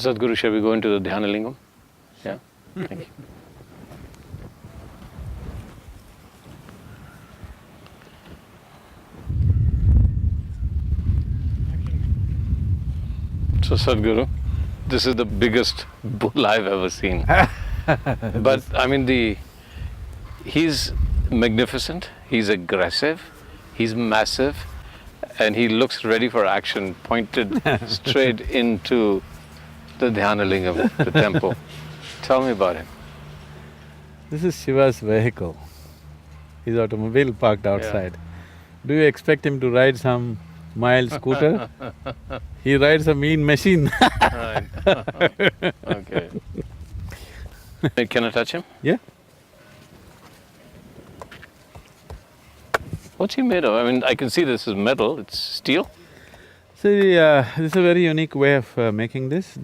So Sadhguru, shall we go into the Dhyana Lingam? Yeah? Thank you. So Sadhguru, this is the biggest bull I've ever seen. But I mean, he's magnificent, he's aggressive, he's massive, and he looks ready for action, pointed straight into the Dhyana Lingam, the temple. Tell me about him. This is Shiva's vehicle. His automobile parked outside. Do you expect him to ride some mild scooter? He rides a mean machine. Right. Okay. Hey, can I touch him? Yeah. What's he made of? I mean, I can see this is metal, it's steel. See, this is a very unique way of making this.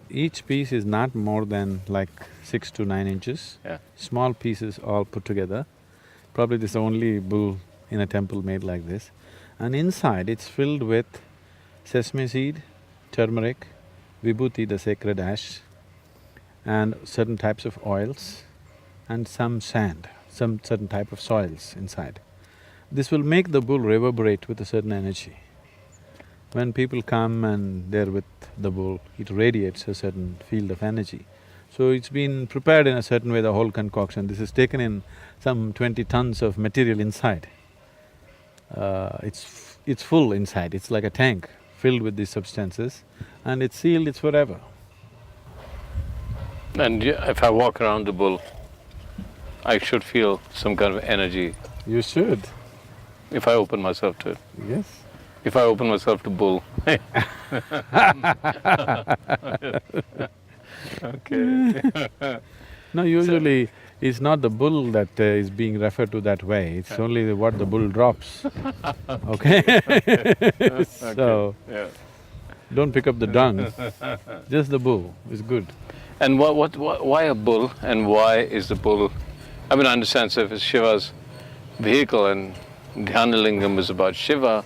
Each piece is not more than like 6 to 9 inches. Yeah. Small pieces all put together. Probably this is the only bull in a temple made like this. And inside it's filled with sesame seed, turmeric, vibhuti, the sacred ash, and certain types of oils, and some sand, some certain type of soils inside. This will make the bull reverberate with a certain energy. When people come and they're with the bull, it radiates a certain field of energy. So it's been prepared in a certain way, the whole concoction. This is taken in some 20 tons of material inside. It's full inside, it's like a tank filled with these substances, and it's sealed, it's forever. And if I walk around the bull, I should feel some kind of energy You should. if I open myself to it. Yes. If I open myself to bull. Okay. No, usually it's not the bull that is being referred to that way, it's only what the bull drops, okay? So, Yeah. don't pick up the dung, just the bull is good. And why a bull, and why is the bull… I mean, I understand, so if it's Shiva's vehicle and Dhyana Lingam is about Shiva,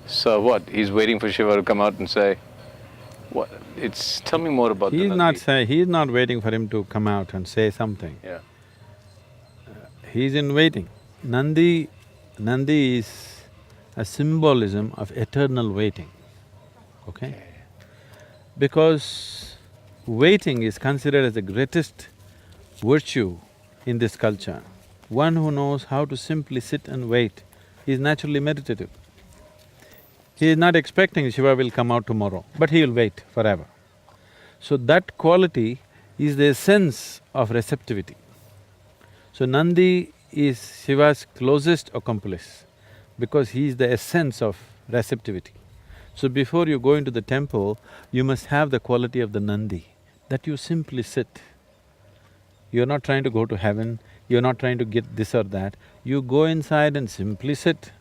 so what? He's waiting for Shiva to come out and say… What… Tell me more about He's the not he's not waiting for him to come out and say something. Yeah. He's in waiting. Nandi is a symbolism of eternal waiting, okay? Because waiting is considered as the greatest virtue in this culture. One who knows how to simply sit and wait is naturally meditative. He is not expecting Shiva will come out tomorrow, but he will wait forever. So that quality is the essence of receptivity. So Nandi is Shiva's closest accomplice because he is the essence of receptivity. So before you go into the temple, you must have the quality of the Nandi, that you simply sit. You're not trying to go to heaven, you're not trying to get this or that, you go inside and simply sit.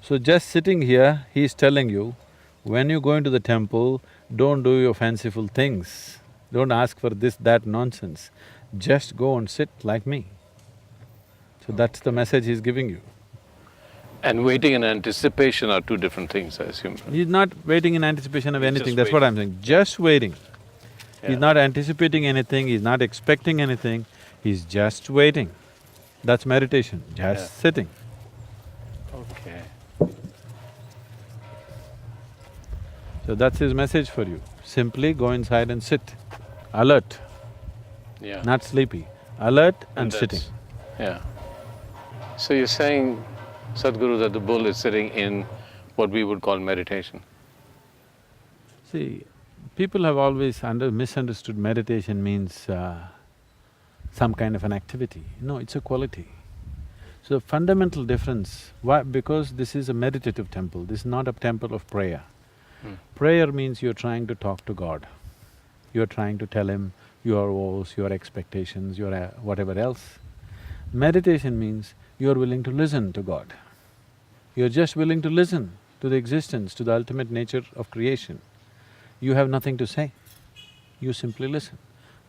So just sitting here, he's telling you, when you go into the temple, don't do your fanciful things, don't ask for this, that nonsense, just go and sit like me. So that's the message he's giving you. And waiting and anticipation are two different things, I assume. He's not waiting in anticipation of He's anything, just that's what I'm saying, just waiting. Yeah. He's not anticipating anything, he's not expecting anything, he's just waiting. That's meditation, just sitting. Okay. So that's his message for you. Simply go inside and sit, alert, Yeah. not sleepy, alert and that's- sitting. Yeah. So you're saying, Sadhguru, that the bull is sitting in what we would call meditation? See, people have always misunderstood meditation means some kind of an activity. No, it's a quality. So fundamental difference, why? Because this is a meditative temple, this is not a temple of prayer. Prayer means you're trying to talk to God. You're trying to tell Him your woes, your expectations, your whatever else. Meditation means you're willing to listen to God. You're just willing to listen to the existence, to the ultimate nature of creation. You have nothing to say, you simply listen.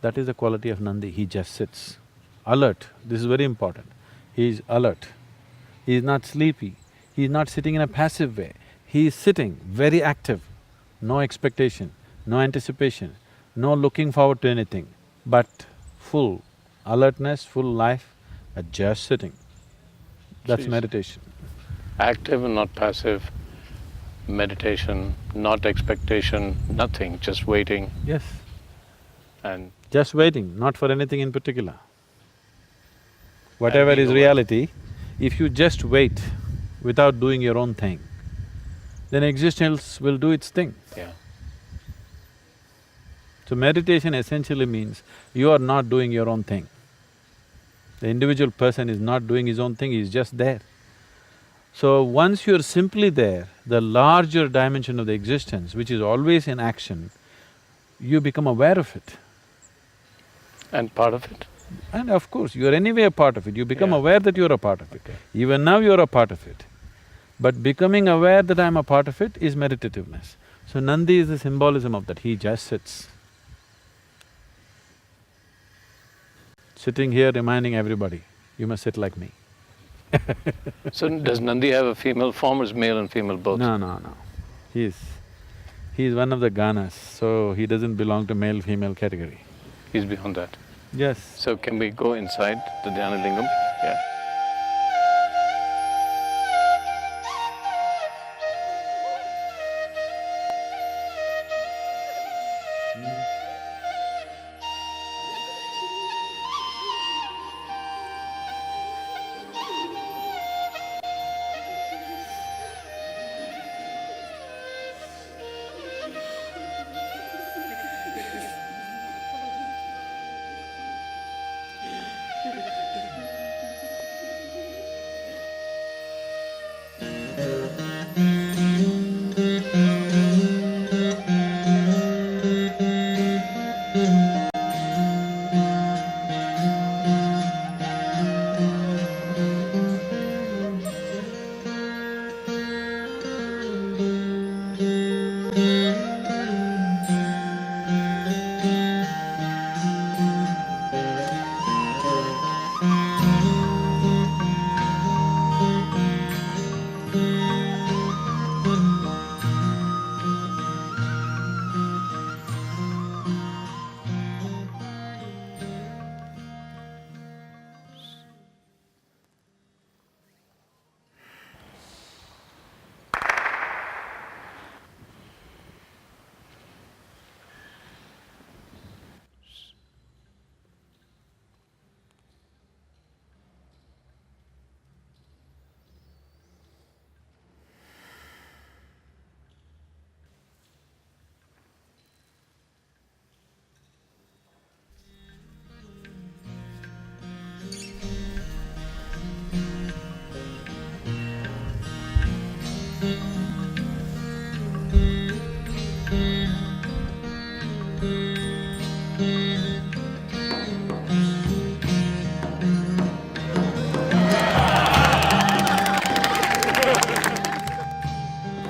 That is the quality of Nandi, he just sits. Alert, this is very important. He is alert, he is not sleepy, he is not sitting in a passive way. He is sitting very active, no expectation, no anticipation, no looking forward to anything, but full alertness, full life, at just sitting. That's Jeez. meditation. Active and not passive, meditation, not expectation, nothing, just waiting Yes, and just waiting, not for anything in particular. Whatever being is aware. reality, if you just wait without doing your own thing, then existence will do its thing. Yeah. So meditation essentially means you are not doing your own thing. The individual person is not doing his own thing, he is just there. So once you're simply there, the larger dimension of the existence, which is always in action, you become aware of it. And part of it. And of course, you're anyway a part of it, you become Yeah. aware that you're a part of it. Okay. Even now you're a part of it. But becoming aware that I'm a part of it is meditativeness. So Nandi is the symbolism of that, he just sits. Sitting here reminding everybody, you must sit like me. So does Nandi have a female form or is male and female both? No. He's one of the Ganas, so he doesn't belong to male-female category. He's beyond that. Yes. So can we go inside the Dhyana Lingam? Yeah.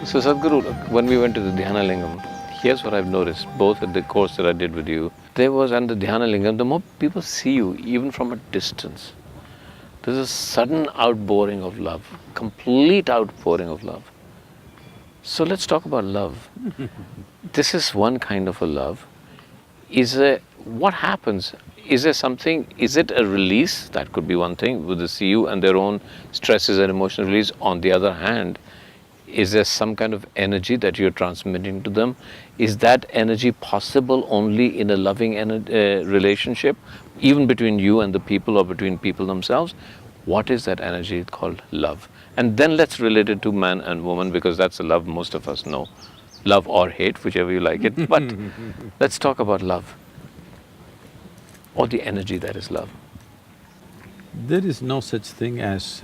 So Sadhguru, when we went to the Dhyana Lingam, here's what I've noticed, both at the course that I did with you, there was, and the Dhyana Lingam, the more people see you, even from a distance, there's a sudden outpouring of love, complete outpouring of love. So let's talk about love. This is one kind of a love. What happens? Is there something, is it a release? That could be one thing, with the see you and their own stresses and emotional release. On the other hand, is there some kind of energy that you're transmitting to them? Is that energy possible only in a loving relationship, even between you and the people or between people themselves? What is that energy called love? And then let's relate it to man and woman, because that's the love most of us know. Love or hate, whichever you like it. But let's talk about love, or the energy that is love. There is no such thing as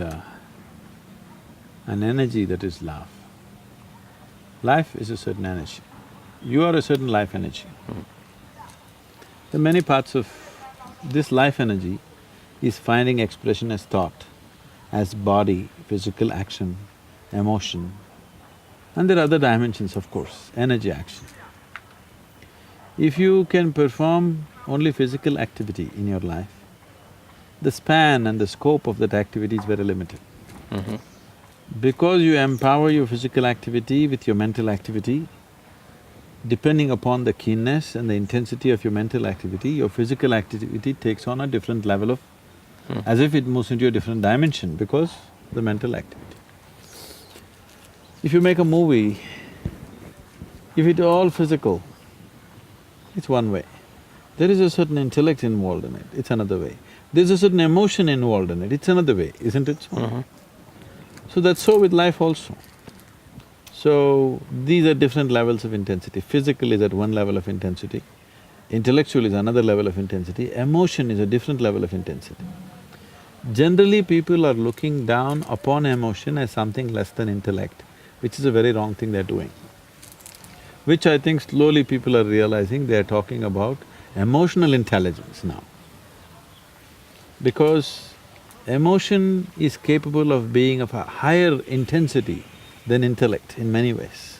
an energy that is love. Life is a certain energy. You are a certain life energy. The many parts of this life energy is finding expression as thought, as body, physical action, emotion, and there are other dimensions, of course, energy action. If you can perform only physical activity in your life, the span and the scope of that activity is very limited. Because you empower your physical activity with your mental activity, depending upon the keenness and the intensity of your mental activity, your physical activity takes on a different level of… as if it moves into a different dimension because the mental activity. If you make a movie, if it's all physical, it's one way. There is a certain intellect involved in it, it's another way. There's a certain emotion involved in it, it's another way, isn't it so? So that's so with life also. So, these are different levels of intensity. Physical is at one level of intensity, intellectual is another level of intensity, emotion is a different level of intensity. Generally, people are looking down upon emotion as something less than intellect, which is a very wrong thing they're doing. Which I think slowly people are realizing they're talking about emotional intelligence now. Because emotion is capable of being of a higher intensity than intellect in many ways.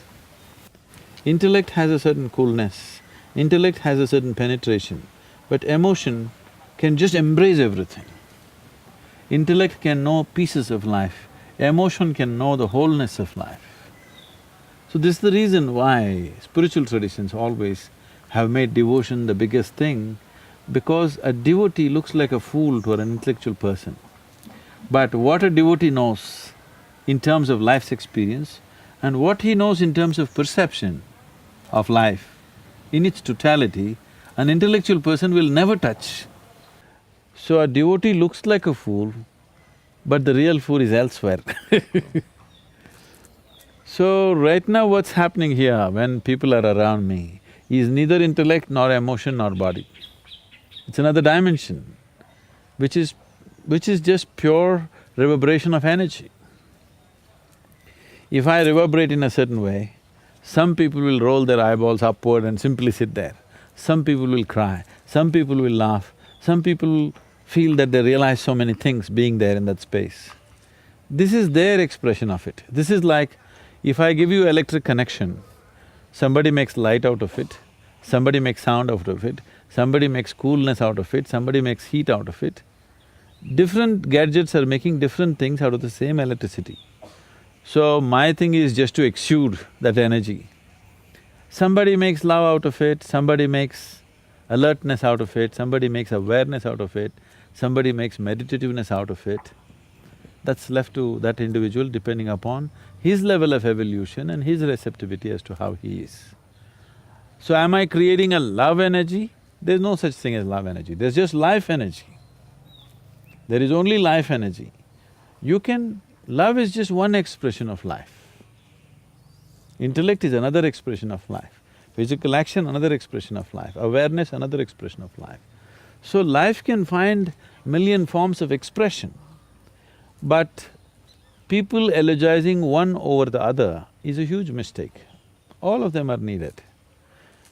Intellect has a certain coolness, intellect has a certain penetration, but emotion can just embrace everything. Intellect can know pieces of life, emotion can know the wholeness of life. So this is the reason why spiritual traditions always have made devotion the biggest thing, because a devotee looks like a fool to an intellectual person. But what a devotee knows in terms of life's experience and what he knows in terms of perception of life in its totality, an intellectual person will never touch. So a devotee looks like a fool, but the real fool is elsewhere. So right now what's happening here when people are around me is neither intellect nor emotion nor body. It's another dimension, which is just pure reverberation of energy. If I reverberate in a certain way, some people will roll their eyeballs upward and simply sit there. Some people will cry, some people will laugh, some people feel that they realize so many things being there in that space. This is their expression of it. This is like, if I give you electric connection, somebody makes light out of it, somebody makes sound out of it, somebody makes coolness out of it, somebody makes heat out of it. Different gadgets are making different things out of the same electricity. So my thing is just to exude that energy. Somebody makes love out of it, somebody makes alertness out of it, somebody makes awareness out of it, somebody makes meditativeness out of it. That's left to that individual depending upon his level of evolution and his receptivity as to how he is. So am I creating a love energy? There's no such thing as love energy, there's just life energy. There is only life energy. Love is just one expression of life. Intellect is another expression of life. Physical action, another expression of life. Awareness, another expression of life. So life can find million forms of expression, but people eulogizing one over the other is a huge mistake. All of them are needed.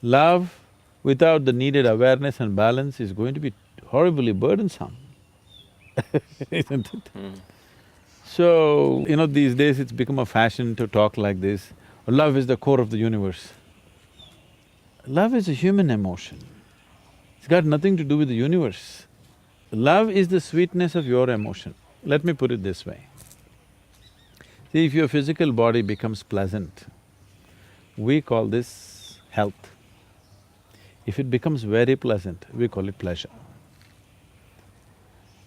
Love without the needed awareness and balance is going to be horribly burdensome, isn't it? So, these days it's become a fashion to talk like this, love is the core of the universe. Love is a human emotion, it's got nothing to do with the universe. Love is the sweetness of your emotion. Let me put it this way. See, if your physical body becomes pleasant, we call this health. If it becomes very pleasant, we call it pleasure.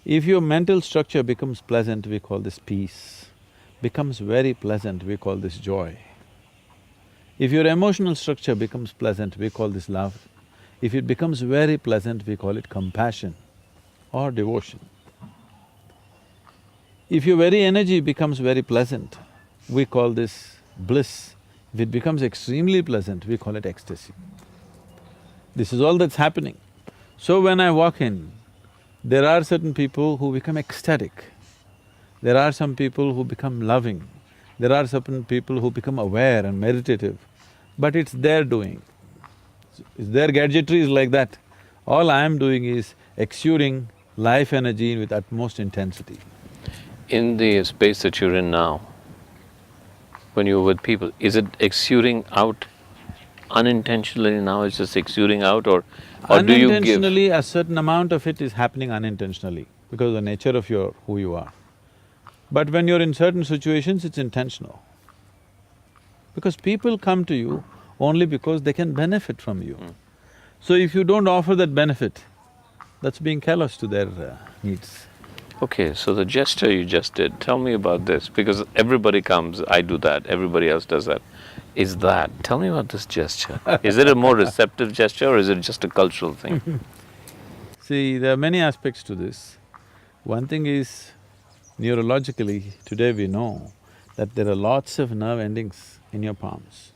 If your mental structure becomes pleasant, we call this peace. Becomes very pleasant, we call this joy. If your emotional structure becomes pleasant, we call this love. If it becomes very pleasant, we call it compassion or devotion. If your very energy becomes very pleasant, we call this bliss. If it becomes extremely pleasant, we call it ecstasy. This is all that's happening. So when I walk in, there are certain people who become ecstatic, there are some people who become loving, there are certain people who become aware and meditative, but it's their doing. It's their gadgetry is like that. All I am doing is exuding life energy with utmost intensity. In the space that you're in now, when you're with people, is it exuding out unintentionally now, it's just exuding out, or do you give… Unintentionally, a certain amount of it is happening unintentionally because of the nature of who you are. But when you're in certain situations, it's intentional. Because people come to you only because they can benefit from you. So if you don't offer that benefit, that's being callous to their needs. Okay, so the gesture you just did, tell me about this, because everybody comes, I do that, everybody else does that. Is that, tell me about this gesture. Is it a more receptive gesture or is it just a cultural thing? See, there are many aspects to this. One thing is, neurologically, today we know that there are lots of nerve endings in your palms.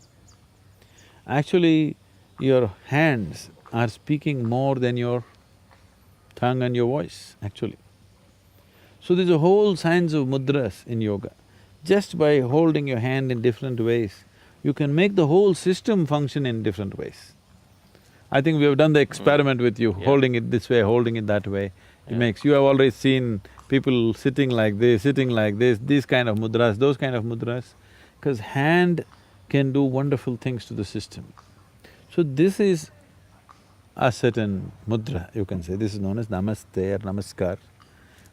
Actually, your hands are speaking more than your tongue and your voice, actually. So there's a whole science of mudras in yoga. Just by holding your hand in different ways, you can make the whole system function in different ways. I think we have done the experiment with you, holding it this way, holding it that way. It makes… You have already seen people sitting like this, these kind of mudras, those kind of mudras, because hand can do wonderful things to the system. So this is a certain mudra, you can say. This is known as namaste or namaskar.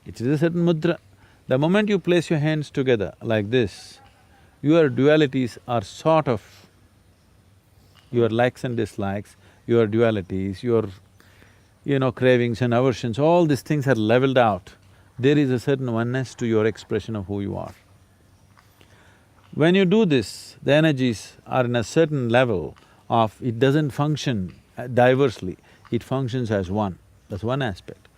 It is a certain mudra. The moment you place your hands together like this, your dualities are sort of… your likes and dislikes, your dualities, your cravings and aversions, all these things are leveled out. There is a certain oneness to your expression of who you are. When you do this, the energies are in a certain level of… it doesn't function diversely, it functions as one. That's one aspect.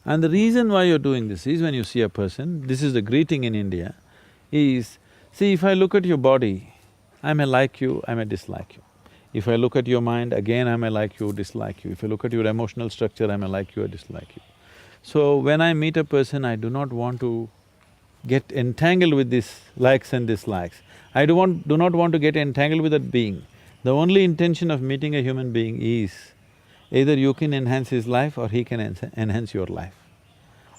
And the reason why you're doing this is when you see a person, this is the greeting in India, is, see, if I look at your body, I may like you, I may dislike you. If I look at your mind, again I may like you, dislike you. If I look at your emotional structure, I may like you or dislike you. So when I meet a person, I do not want to get entangled with these likes and dislikes. I do not want to get entangled with that being. The only intention of meeting a human being is either you can enhance his life or he can enhance your life.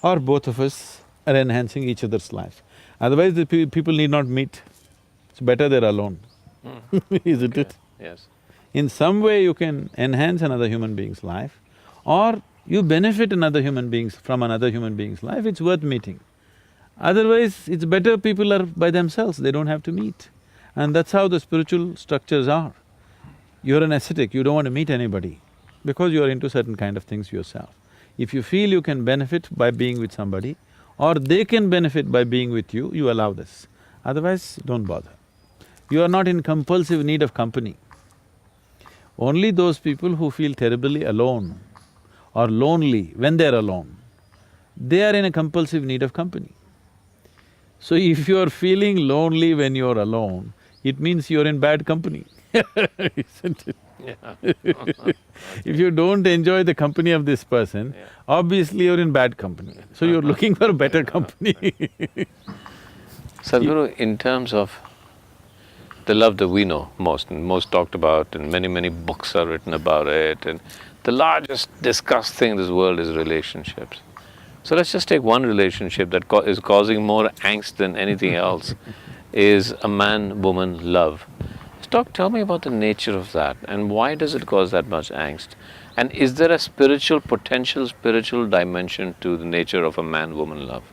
Or both of us are enhancing each other's life. Otherwise the people need not meet. It's better they're alone, isn't it? Yes. In some way you can enhance another human being's life, or you benefit from another human being's life, it's worth meeting. Otherwise, it's better people are by themselves, they don't have to meet. And that's how the spiritual structures are. You're an ascetic, you don't want to meet anybody because you're into certain kind of things yourself. If you feel you can benefit by being with somebody, or they can benefit by being with you, you allow this. Otherwise, don't bother. You are not in compulsive need of company. Only those people who feel terribly alone or lonely when they're alone, they are in a compulsive need of company. So if you're feeling lonely when you're alone, it means you're in bad company, isn't it? Yeah. If you don't enjoy the company of this person, obviously you're in bad company, so you're looking for better company. Sadhguru, in terms of the love that we know most and most talked about, and many books are written about it, and the largest discussed thing in this world is relationships. So let's just take one relationship that is causing more angst than anything else, is a man-woman love. Tell me about the nature of that, and why does it cause that much angst? And is there a potential spiritual dimension to the nature of a man-woman love?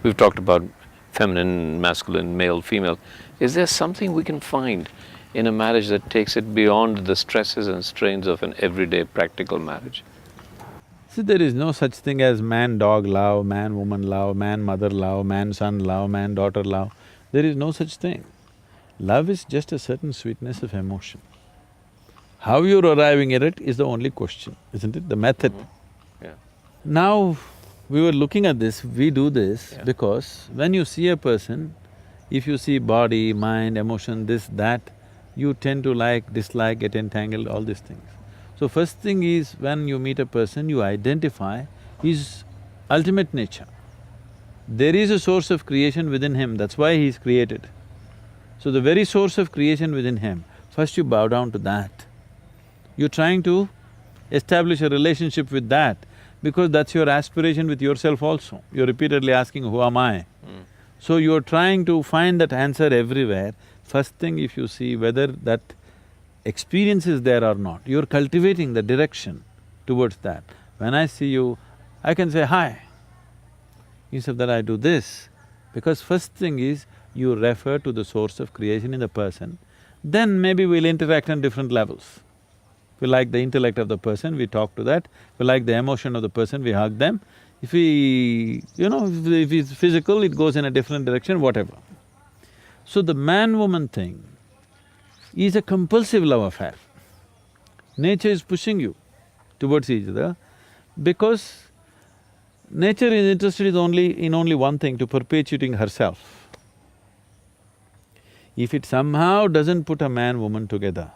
We've talked about feminine, masculine, male, female. Is there something we can find in a marriage that takes it beyond the stresses and strains of an everyday practical marriage? See, there is no such thing as man-dog love, man-woman love, man-mother love, man-son love, man-daughter love. There is no such thing. Love is just a certain sweetness of emotion. How you're arriving at it is the only question, isn't it? The method. Yeah. Now, we were looking at this, we do this because when you see a person, if you see body, mind, emotion, this, that, you tend to like, dislike, get entangled, all these things. So first thing is, when you meet a person, you identify his ultimate nature. There is a source of creation within him, that's why he is created. So the very source of creation within him, first you bow down to that. You're trying to establish a relationship with that because that's your aspiration with yourself also. You're repeatedly asking, who am I? So you're trying to find that answer everywhere. First thing, if you see whether that experience is there or not, you're cultivating the direction towards that. When I see you, I can say, hi. Instead of that, I do this, because first thing is, you refer to the source of creation in the person. then maybe we'll interact on different levels. If we like the intellect of the person, we talk to that. If we like the emotion of the person, we hug them. If we… if it's physical, it goes in a different direction, whatever. So the man-woman thing is a compulsive love affair. Nature is pushing you towards each other because nature is interested in only one thing, to perpetuating herself. If it somehow doesn't put a man-woman together,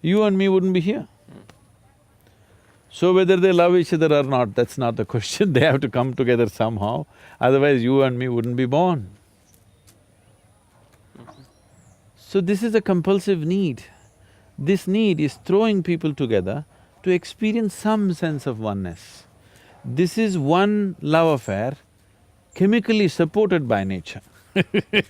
you and me wouldn't be here. So whether they love each other or not, that's not the question, they have to come together somehow, otherwise you and me wouldn't be born. So this is a compulsive need. This need is throwing people together to experience some sense of oneness. This is one love affair chemically supported by nature. Okay.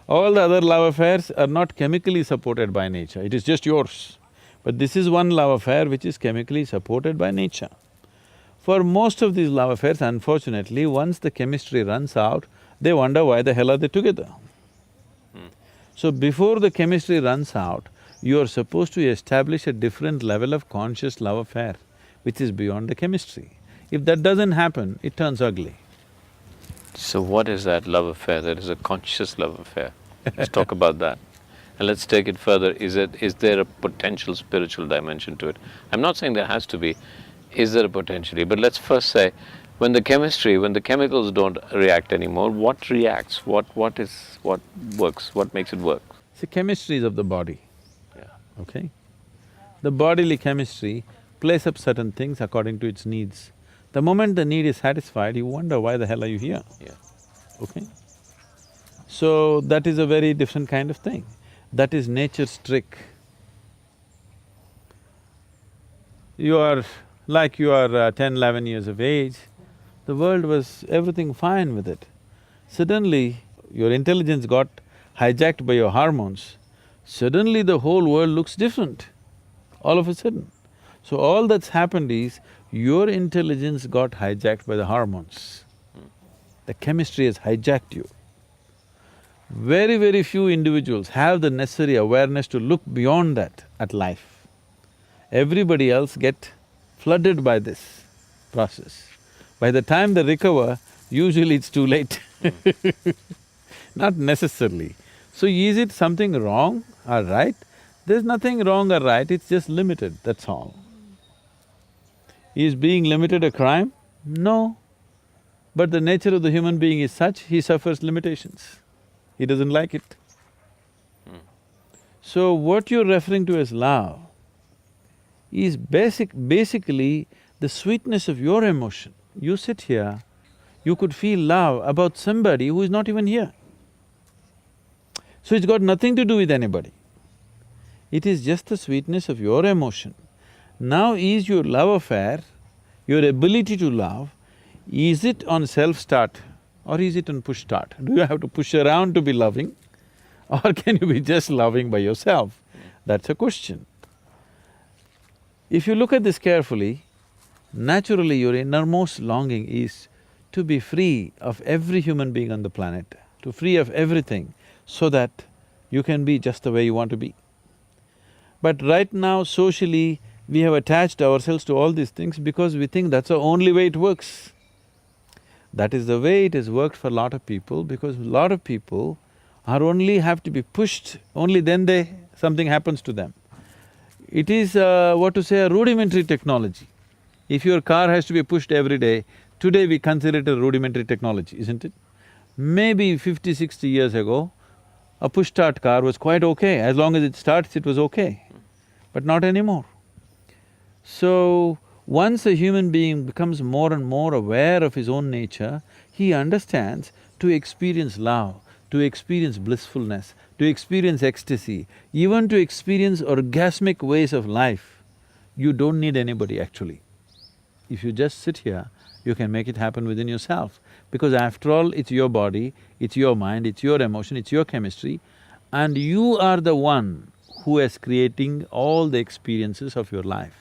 All the other love affairs are not chemically supported by nature, it is just yours. But this is one love affair which is chemically supported by nature. For most of these love affairs, unfortunately, once the chemistry runs out, they wonder why the hell are they together. So before the chemistry runs out, you are supposed to establish a different level of conscious love affair, which is beyond the chemistry. If that doesn't happen, it turns ugly. So what is that love affair? That is a conscious love affair. Let's talk about that. And let's take it further. Is there a potential spiritual dimension to it? I'm not saying there has to be. Is there a potentially? But let's first say, when the chemicals don't react anymore, what reacts? What works? What makes it work? See, chemistry is of the body, Yeah. okay? The bodily chemistry plays up certain things according to its needs. The moment the need is satisfied, you wonder why the hell are you here, Yeah. okay? So that is a very different kind of thing. That is nature's trick. You are… like you are 10, 11 years of age, the world was everything fine with it. Suddenly, your intelligence got hijacked by your hormones, suddenly the whole world looks different, all of a sudden. So all that's happened is, your intelligence got hijacked by the hormones. The chemistry has hijacked you. Very, very few individuals have the necessary awareness to look beyond that at life. Everybody else get flooded by this process. By the time they recover, usually it's too late. Not necessarily. So is it something wrong or right? There's nothing wrong or right, it's just limited, that's all. Is being limited a crime? No. But the nature of the human being is such, he suffers limitations. He doesn't like it. So what you're referring to as love is basically the sweetness of your emotion. You sit here, you could feel love about somebody who is not even here. So it's got nothing to do with anybody. It is just the sweetness of your emotion. Now is your love affair, your ability to love, is it on self-start or is it on push-start? Do you have to push around to be loving or can you be just loving by yourself? That's a question. If you look at this carefully, naturally your innermost longing is to be free of every human being on the planet, to free of everything, so that you can be just the way you want to be. But right now, socially, we have attached ourselves to all these things because we think that's the only way it works. That is the way it has worked for a lot of people, because a lot of people are only have to be pushed, only then something happens to them. It is a rudimentary technology. If your car has to be pushed every day, today we consider it a rudimentary technology, isn't it? Maybe 50, 60 years ago, a push-start car was quite okay, as long as it starts, it was okay, but not anymore. So, once a human being becomes more and more aware of his own nature, he understands to experience love, to experience blissfulness, to experience ecstasy, even to experience orgasmic ways of life, you don't need anybody actually. If you just sit here, you can make it happen within yourself. Because after all, it's your body, it's your mind, it's your emotion, it's your chemistry, and you are the one who is creating all the experiences of your life.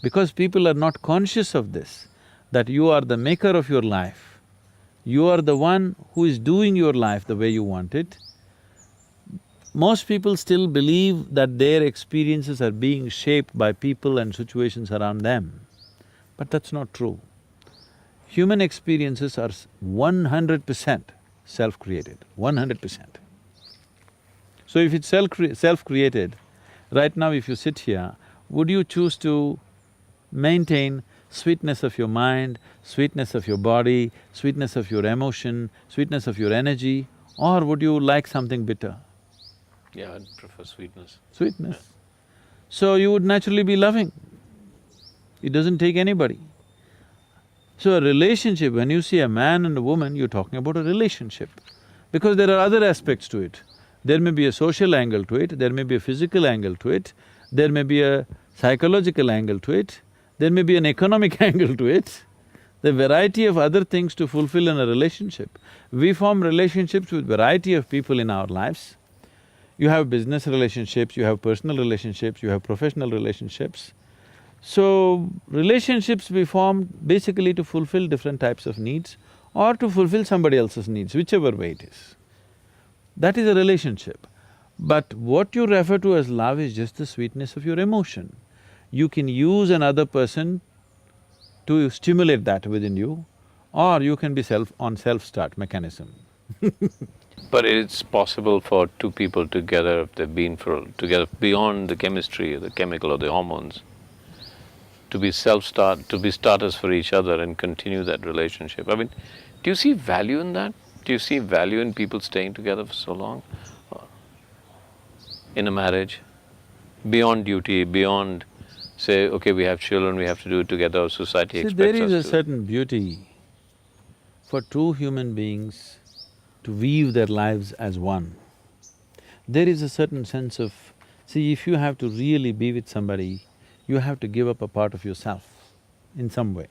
Because people are not conscious of this, that you are the maker of your life, You are the one who is doing your life the way you want it. Most people still believe that their experiences are being shaped by people and situations around them, but that's not true. Human experiences are 100% self-created, 100%. So if it's self-created, right now if you sit here, would you choose to maintain sweetness of your mind, sweetness of your body, sweetness of your emotion, sweetness of your energy, or would you like something bitter? Yeah, I'd prefer sweetness. Sweetness. So you would naturally be loving. It doesn't take anybody. So a relationship, when you see a man and a woman, you're talking about a relationship. Because there are other aspects to it. There may be a social angle to it, there may be a physical angle to it, there may be a psychological angle to it, there may be an economic angle to it, the variety of other things to fulfill in a relationship. We form relationships with variety of people in our lives. You have business relationships, you have personal relationships, you have professional relationships. So, relationships we form basically to fulfill different types of needs or to fulfill somebody else's needs, whichever way it is. That is a relationship. But what you refer to as love is just the sweetness of your emotion. You can use another person to stimulate that within you, or you can be on self-start mechanism. But it's possible for two people together, if they've been together beyond the chemistry, or the chemical or the hormones, to be starters for each other and continue that relationship. I mean, do you see value in that? Do you see value in people staying together for so long? In a marriage? Beyond duty, beyond say, okay, we have children, we have to do it together, society expects us to. There is a certain beauty for two human beings to weave their lives as one. There is a certain sense of… See, if you have to really be with somebody, you have to give up a part of yourself in some way.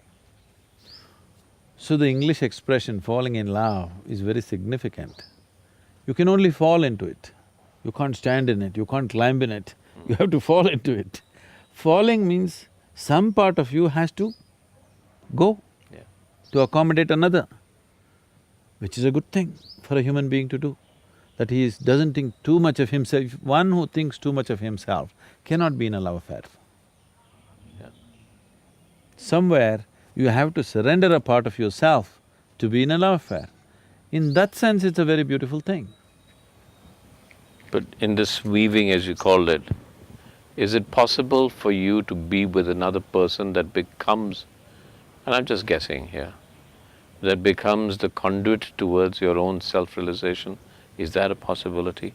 So the English expression falling in love is very significant. You can only fall into it. You can't stand in it, you can't climb in it, you have to fall into it. Falling means some part of you has to go to accommodate another, which is a good thing for a human being to do. That he doesn't think too much of himself. One who thinks too much of himself cannot be in a love affair. Somewhere you have to surrender a part of yourself to be in a love affair. In that sense, it's a very beautiful thing. But in this weaving, as you called it, is it possible for you to be with another person that becomes, and I'm just guessing here, that becomes the conduit towards your own self-realization? Is that a possibility?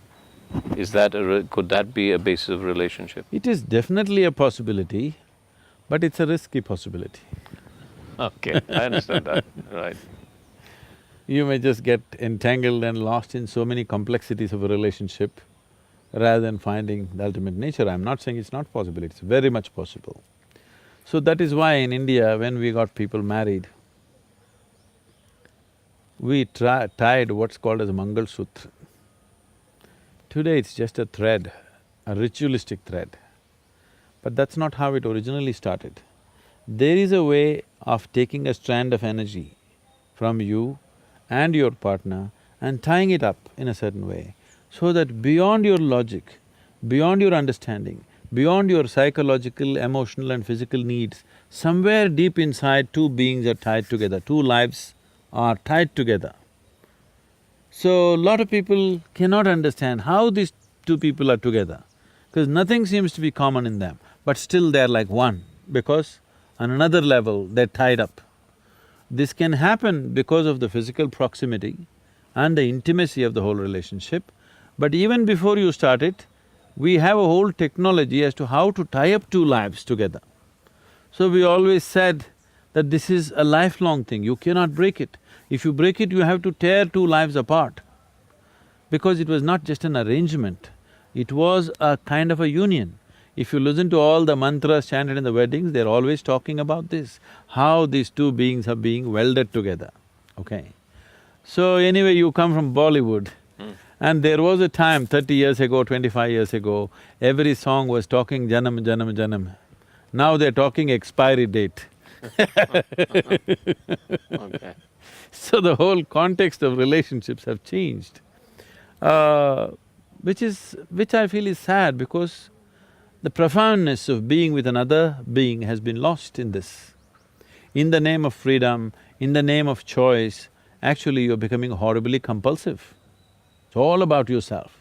Could that be a basis of relationship? It is definitely a possibility, but it's a risky possibility. Okay, I understand that, right. You may just get entangled and lost in so many complexities of a relationship rather than finding the ultimate nature. I'm not saying it's not possible, it's very much possible. So that is why in India, when we got people married, we tied what's called as a Mangal Sutra. Today it's just a thread, a ritualistic thread. But that's not how it originally started. There is a way of taking a strand of energy from you and your partner and tying it up in a certain way, so that beyond your logic, beyond your understanding, beyond your psychological, emotional and physical needs, somewhere deep inside two beings are tied together, two lives are tied together. So, a lot of people cannot understand how these two people are together, because nothing seems to be common in them, but still they're like one, because on another level they're tied up. This can happen because of the physical proximity and the intimacy of the whole relationship, but even before you start it, we have a whole technology as to how to tie up two lives together. So we always said that this is a lifelong thing, you cannot break it. If you break it, you have to tear two lives apart. Because it was not just an arrangement, it was a kind of a union. If you listen to all the mantras chanted in the weddings, they're always talking about this, how these two beings are being welded together, okay? So anyway, you come from Bollywood, and there was a time 30 years ago, 25 years ago, every song was talking janam, janam, janam. Now they're talking expiry date. Okay. So the whole context of relationships have changed, which I feel is sad because the profoundness of being with another being has been lost in this. In the name of freedom, in the name of choice, actually you're becoming horribly compulsive. It's all about yourself.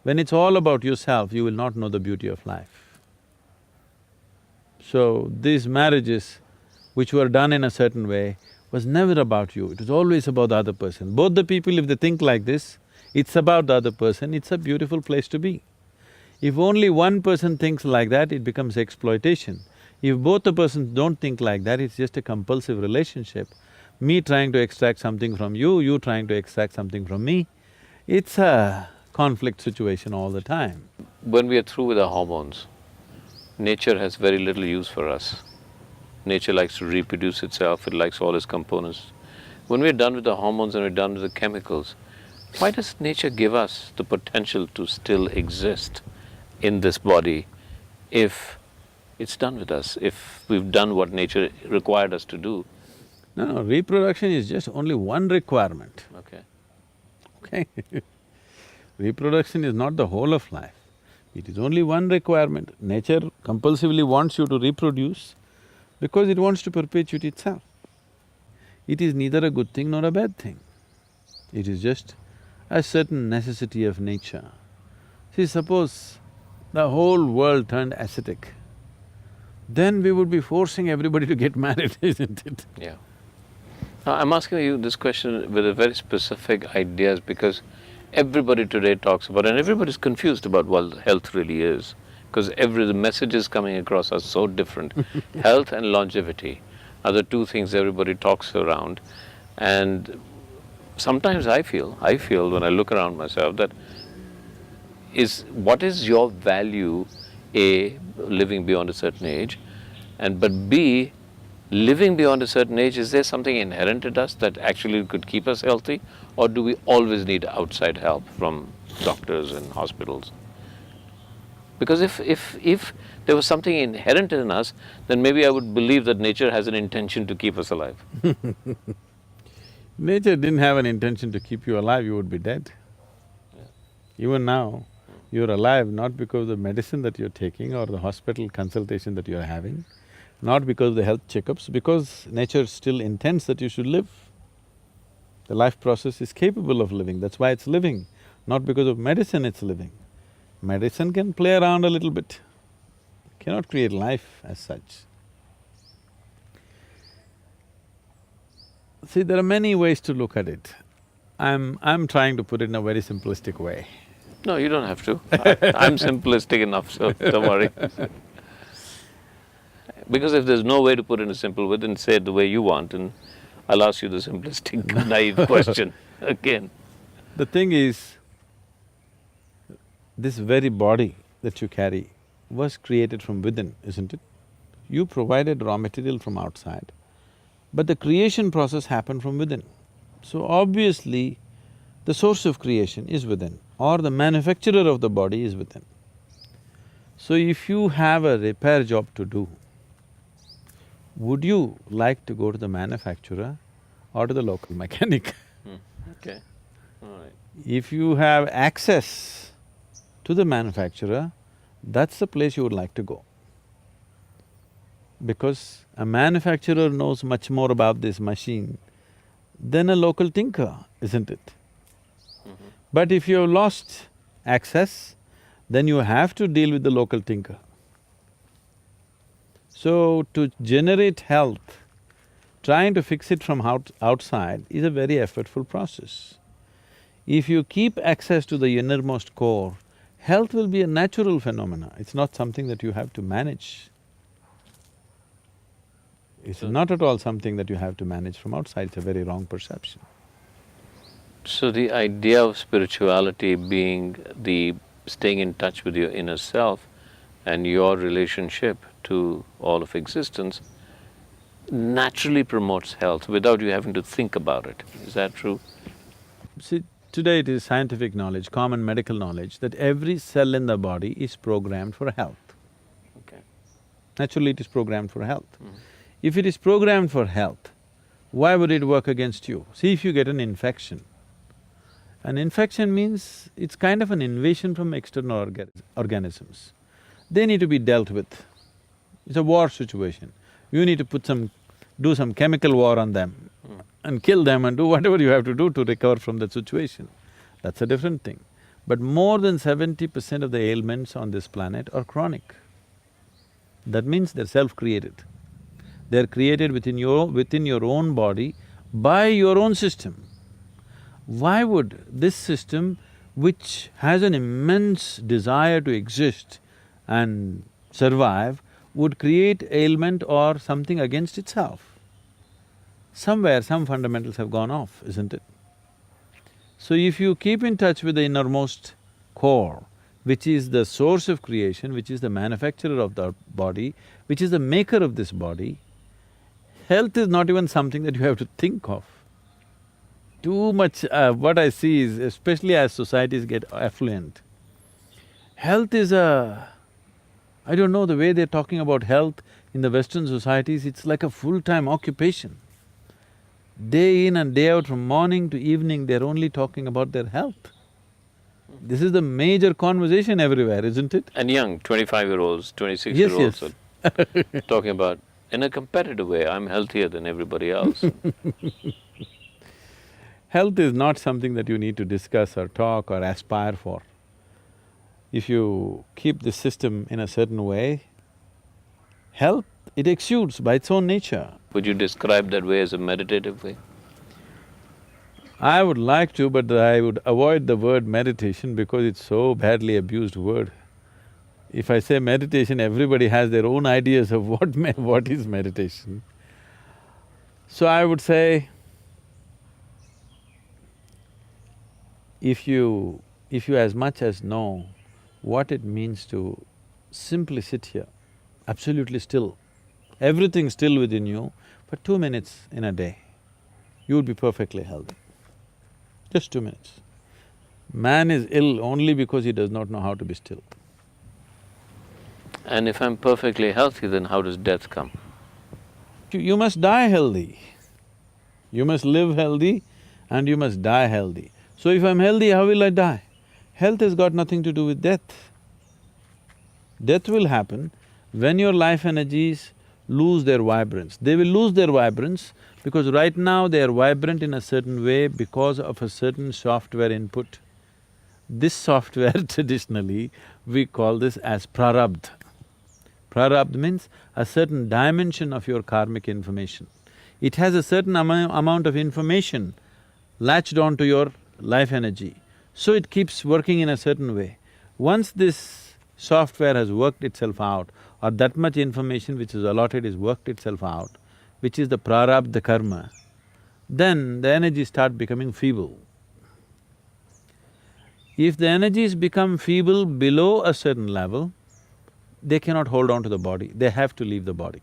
When it's all about yourself, you will not know the beauty of life. So these marriages which were done in a certain way was never about you, it was always about the other person. Both the people, if they think like this, it's about the other person, it's a beautiful place to be. If only one person thinks like that, it becomes exploitation. If both the persons don't think like that, it's just a compulsive relationship. Me trying to extract something from you, you trying to extract something from me, it's a conflict situation all the time. When we are through with our hormones, nature has very little use for us. Nature likes to reproduce itself, it likes all its components. When we're done with the hormones and we're done with the chemicals, why does nature give us the potential to still exist in this body if it's done with us, if we've done what nature required us to do? No, reproduction is just only one requirement, Okay. okay? Reproduction is not the whole of life. It is only one requirement. Nature compulsively wants you to reproduce because it wants to perpetuate itself. It is neither a good thing nor a bad thing. It is just a certain necessity of nature. See, suppose the whole world turned ascetic, then we would be forcing everybody to get married, isn't it? Yeah. Now, I'm asking you this question with a very specific ideas because everybody today talks about, and everybody's confused about what health really is, because the messages coming across are so different. Health and longevity are the two things everybody talks around, and sometimes I feel when I look around myself that what is your value, A, living beyond a certain age, but B, living beyond a certain age, is there something inherent in us that actually could keep us healthy, or do we always need outside help from doctors and hospitals? Because if there was something inherent in us, then maybe I would believe that nature has an intention to keep us alive. Nature didn't have an intention to keep you alive, you would be dead. Even now, you're alive not because of the medicine that you're taking or the hospital consultation that you're having, not because of the health checkups, because nature still intends that you should live. The life process is capable of living, that's why it's living, not because of medicine it's living. Medicine can play around a little bit, cannot create life as such. See, there are many ways to look at it. I'm trying to put it in a very simplistic way. No, you don't have to. I'm simplistic enough, so don't worry. Because if there's no way to put it in a simple way, then say it the way you want, and I'll ask you the simplistic, naive question again. The thing is, this very body that you carry was created from within, isn't it? You provided raw material from outside, but the creation process happened from within. So obviously, the source of creation is within, or the manufacturer of the body is within. So if you have a repair job to do, would you like to go to the manufacturer or to the local mechanic? Okay, all right. If you have access to the manufacturer, that's the place you would like to go. Because a manufacturer knows much more about this machine than a local tinker, isn't it? But if you have lost access, then you have to deal with the local tinker. So, to generate health, trying to fix it from outside is a very effortful process. If you keep access to the innermost core, health will be a natural phenomena, it's not something that you have to manage. It's not at all something that you have to manage from outside, it's a very wrong perception. So the idea of spirituality being the staying in touch with your inner self and your relationship to all of existence naturally promotes health without you having to think about it. Is that true? See, today it is scientific knowledge, common medical knowledge, that every cell in the body is programmed for health. Okay. Naturally, it is programmed for health. If it is programmed for health, Why would it work against you? See, if you get an infection means it's kind of an invasion from external organisms. They need to be dealt with. It's a war situation. You need to do some chemical war on them and kill them and do whatever you have to do to recover from that situation. That's a different thing. But more than 70% of the ailments on this planet are chronic. That means they're self-created. They're created within your own body by your own system. Why would this system, which has an immense desire to exist and survive, would create ailment or something against itself? Somewhere some fundamentals have gone off, isn't it? So if you keep in touch with the innermost core, which is the source of creation, which is the manufacturer of the body, which is the maker of this body, health is not even something that you have to think of. Too much… what I see is, especially as societies get affluent, health is I don't know, the way they're talking about health in the Western societies, it's like a full-time occupation. Day in and day out, from morning to evening, they're only talking about their health. This is the major conversation everywhere, isn't it? And young, 25-year-olds, 26-year-olds Yes. talking about, in a competitive way, I'm healthier than everybody else. Health is not something that you need to discuss or talk or aspire for. If you keep the system in a certain way, health, it exudes by its own nature. Would you describe that way as a meditative way? I would like to, but I would avoid the word meditation because it's so badly abused word. If I say meditation, everybody has their own ideas of what is meditation. So I would say, if you as much as know what it means to simply sit here, absolutely still, everything still within you, for 2 minutes in a day, you would be perfectly healthy. Just 2 minutes. Man is ill only because he does not know how to be still. And if I'm perfectly healthy, then how does death come? You must die healthy. You must live healthy and you must die healthy. So if I'm healthy, how will I die? Health has got nothing to do with death. Death will happen when your life energies lose their vibrance. They will lose their vibrance because right now they are vibrant in a certain way because of a certain software input. This software traditionally, we call this as prarabdha. Prarabdha means a certain dimension of your karmic information. It has a certain amount of information latched onto your life energy, so it keeps working in a certain way. Once this software has worked itself out, or that much information which is allotted is worked itself out, which is the prarabdha karma, then the energies start becoming feeble. If the energies become feeble below a certain level, they cannot hold on to the body, they have to leave the body.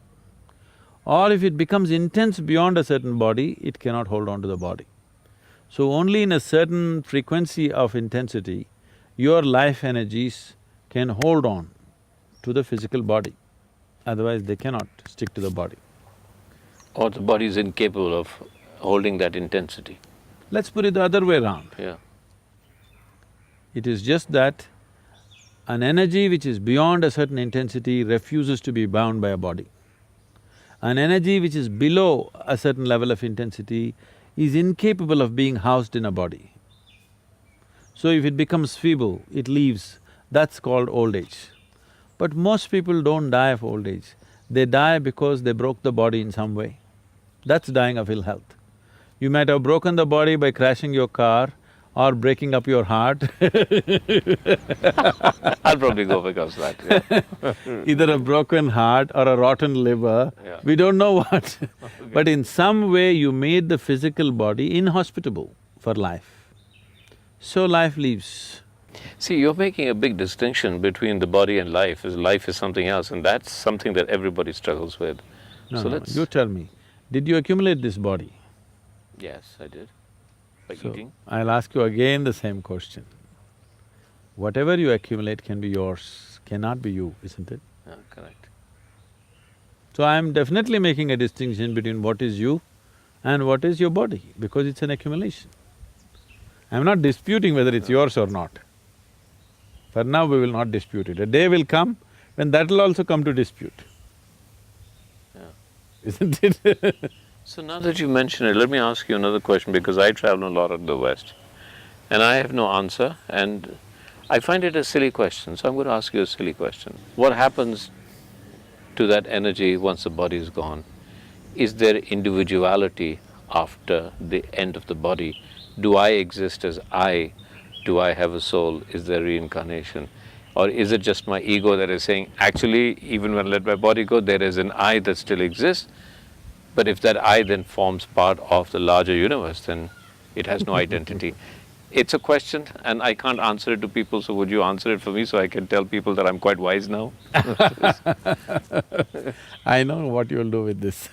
Or if it becomes intense beyond a certain body, it cannot hold on to the body. So only in a certain frequency of intensity, your life energies can hold on to the physical body, otherwise they cannot stick to the body. Or the body is incapable of holding that intensity. Let's put it the other way around. Yeah. It is just that an energy which is beyond a certain intensity refuses to be bound by a body. An energy which is below a certain level of intensity is incapable of being housed in a body. So if it becomes feeble, it leaves, that's called old age. But most people don't die of old age, they die because they broke the body in some way. That's dying of ill health. You might have broken the body by crashing your car or breaking up your heart I'll probably go because of that, yeah. either a broken heart or a rotten liver, Yeah. we don't know what But in some way you made the physical body inhospitable for life. So life leaves. See, you're making a big distinction between the body and life is something else, and that's something that everybody struggles with. No, you tell me, did you accumulate this body? Yes, I did. By So, eating. I'll ask you again the same question. Whatever you accumulate can be yours, cannot be you, isn't it? Yeah, correct. So I'm definitely making a distinction between what is you And what is your body? Because it's an accumulation. I'm not disputing whether it's yours or not. For now, we will not dispute it. A day will come when that'll also come to dispute, Yeah. isn't it? So now that you mention it, let me ask you another question, because I travel a lot in the West and I have no answer, and I find it a silly question, so I'm going to ask you a silly question. What happens to that energy once the body is gone? Is there individuality after the end of the body? Do I exist as I? Do I have a soul? Is there reincarnation? Or is it just my ego that is saying, actually, even when I let my body go, there is an I that still exists, but if that I then forms part of the larger universe, then it has no identity. It's a question, and I can't answer it to people, so would you answer it for me so I can tell people that I'm quite wise now? I know what you'll do with this.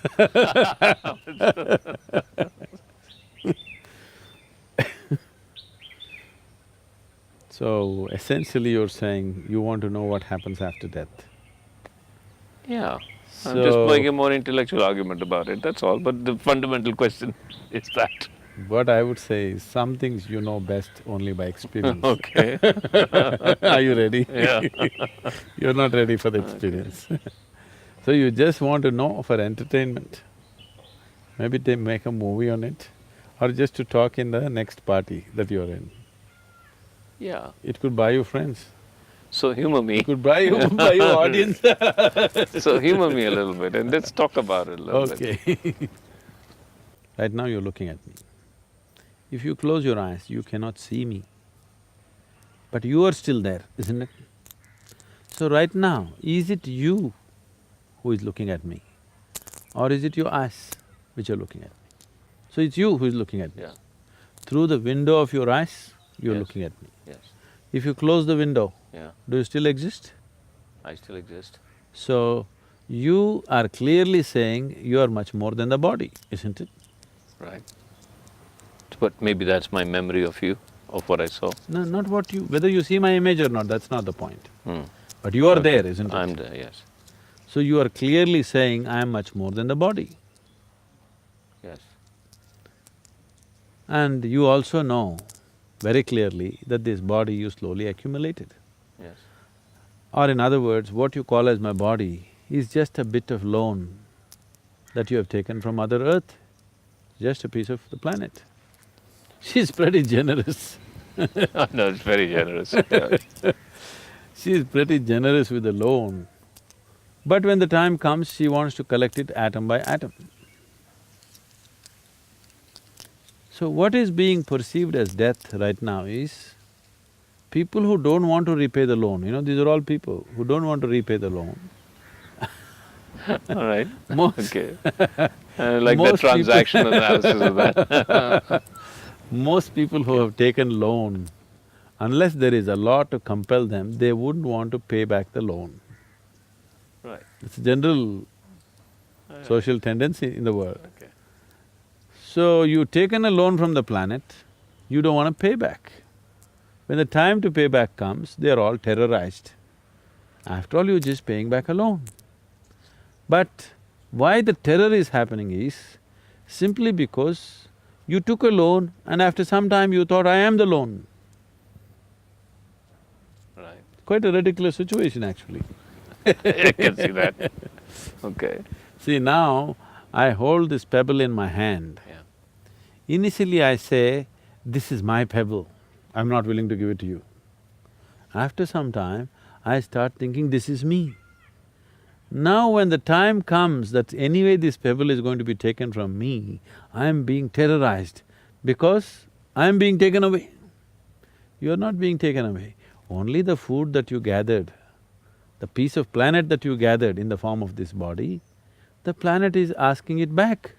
So, essentially you're saying you want to know what happens after death. Yeah. I'm So, just making a more intellectual argument about it, that's all, but the fundamental question is that. what I would say is, some things you know best only by experience. Okay. Are you ready? Yeah. You're not ready for the experience. So you just want to know for entertainment. Maybe they make a movie on it, or just to talk in the next party that you're in. Yeah. It could buy you friends, So humor me. it could buy you… buy you audience. So humor me a little bit and let's talk about it a little bit. Okay. Right now you're looking at me. If you close your eyes, you cannot see me. But you are still there, isn't it? So right now, is it you who is looking at me? Or is it your eyes which are looking at me? So it's you who is looking at me. Yeah. Through the window of your eyes, you're Yes. looking at me. Yes. If you close the window, Yeah. do you still exist? I still exist. So, you are clearly saying you are much more than the body, isn't it? Right. But maybe that's my memory of you, of what I saw. No, not what you… whether you see my image or not, that's not the point. Hmm. But you are there, isn't it? I'm there, yes. So you are clearly saying, I am much more than the body. Yes. And you also know very clearly that this body you slowly accumulated. Yes. Or in other words, what you call as my body is just a bit of loan that you have taken from Mother Earth, just a piece of the planet. She's pretty generous. No, it's very generous. Yeah. She's pretty generous with the loan. But when the time comes, she wants to collect it atom by atom. So what is being perceived as death right now is people who don't want to repay the loan, these are all people who don't want to repay the loan. All right. Most Okay. Like the most people transaction analysis of that. most people who have taken loan, unless there is a law to compel them, they wouldn't want to pay back the loan. Right. It's a general social tendency in the world. Okay. So, you've taken a loan from the planet, you don't want to pay back. When the time to pay back comes, they're all terrorized. After all, you're just paying back a loan. But why the terror is happening is simply because you took a loan and after some time you thought, I am the loan. Right. Quite a ridiculous situation actually. I can see that. Okay. See, now I hold this pebble in my hand. Yeah. Initially I say, this is my pebble, I'm not willing to give it to you. After some time, I start thinking, this is me. Now when the time comes that anyway this pebble is going to be taken from me, I am being terrorized because I am being taken away. You are not being taken away. Only the food that you gathered, the piece of planet that you gathered in the form of this body, the planet is asking it back.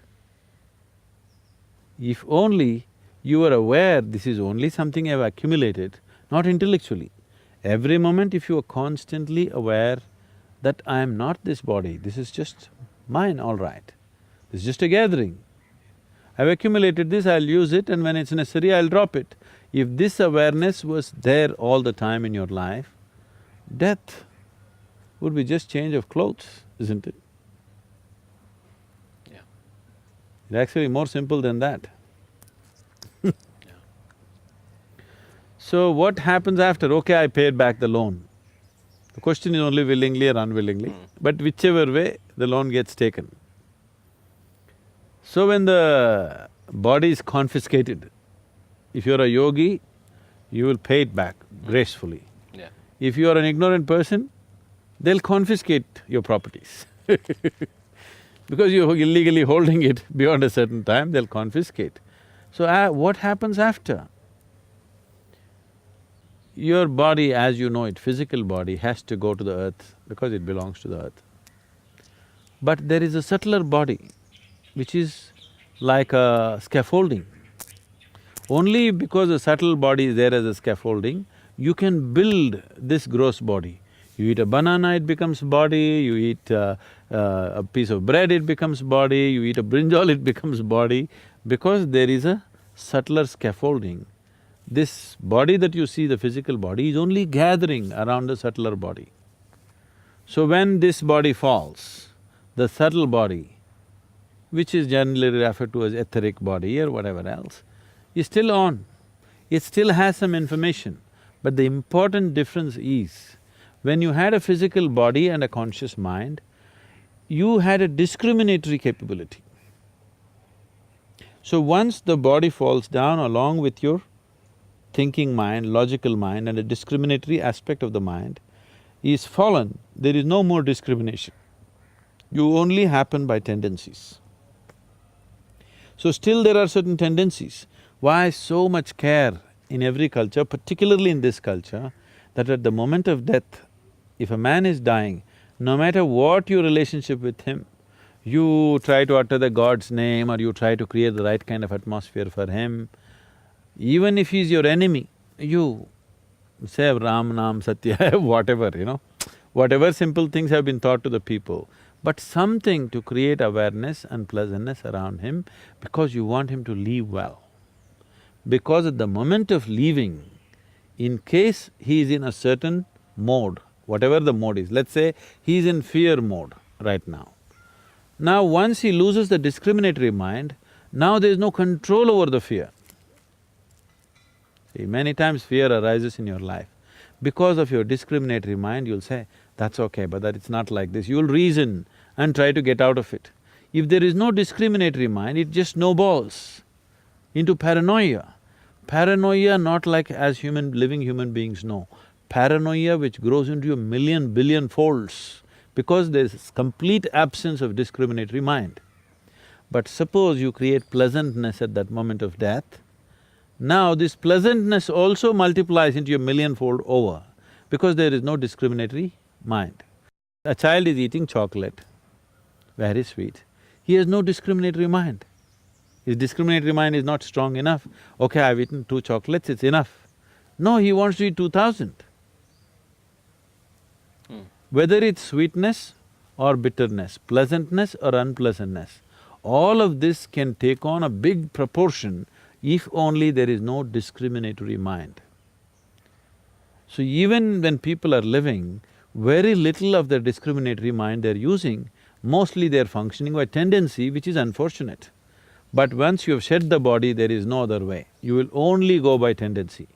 If only you were aware this is only something I've accumulated, not intellectually. Every moment if you are constantly aware that I am not this body, this is just mine, all right. This is just a gathering. I've accumulated this, I'll use it, and when it's necessary, I'll drop it. If this awareness was there all the time in your life, death would be just change of clothes, isn't it? Yeah. It's actually more simple than that. So what happens after? Okay, I paid back the loan. The question is only willingly or unwillingly, but whichever way, the loan gets taken. So when the body is confiscated, if you're a yogi, you will pay it back gracefully. Yeah. If you are an ignorant person, they'll confiscate your properties because you're illegally holding it beyond a certain time, they'll confiscate. So what happens after? Your body, as you know it, physical body, has to go to the earth because it belongs to the earth. But there is a subtler body which is like a scaffolding. Only because the subtle body is there as a scaffolding, you can build this gross body. You eat a banana, it becomes body, you eat a piece of bread, it becomes body, you eat a brinjal, it becomes body, because there is a subtler scaffolding. This body that you see, the physical body, is only gathering around the subtler body. So when this body falls, the subtle body, which is generally referred to as etheric body or whatever else, is still on. It still has some information, but the important difference is, when you had a physical body and a conscious mind, you had a discriminatory capability. So once the body falls down along with your thinking mind, logical mind, and a discriminatory aspect of the mind is fallen, there is no more discrimination. You only happen by tendencies. So still there are certain tendencies. Why so much care in every culture, particularly in this culture, that at the moment of death, if a man is dying, no matter what your relationship with him, you try to utter the God's name or you try to create the right kind of atmosphere for him. Even if he's your enemy, you say Ram, Nam, Satya, whatever, whatever simple things have been taught to the people, but something to create awareness and pleasantness around him because you want him to leave well. Because at the moment of leaving, in case he is in a certain mode, whatever the mode is, let's say he's in fear mode right now. Now once he loses the discriminatory mind, now there's no control over the fear. See, many times fear arises in your life. Because of your discriminatory mind, you'll say, that's okay, but that it's not like this. You'll reason and try to get out of it. If there is no discriminatory mind, it just snowballs into paranoia. Paranoia not like as living human beings know. Paranoia which grows into a million, billion folds because there's complete absence of discriminatory mind. But suppose you create pleasantness at that moment of death, now this pleasantness also multiplies into a millionfold over because there is no discriminatory mind. A child is eating chocolate, very sweet, he has no discriminatory mind. His discriminatory mind is not strong enough. Okay, I've eaten 2 chocolates, it's enough. No, he wants to eat 2,000. Whether it's sweetness or bitterness, pleasantness or unpleasantness, all of this can take on a big proportion if only there is no discriminatory mind. So even when people are living, very little of their discriminatory mind they're using, mostly they're functioning by tendency, which is unfortunate. But once you've shed the body, there is no other way. You will only go by tendency.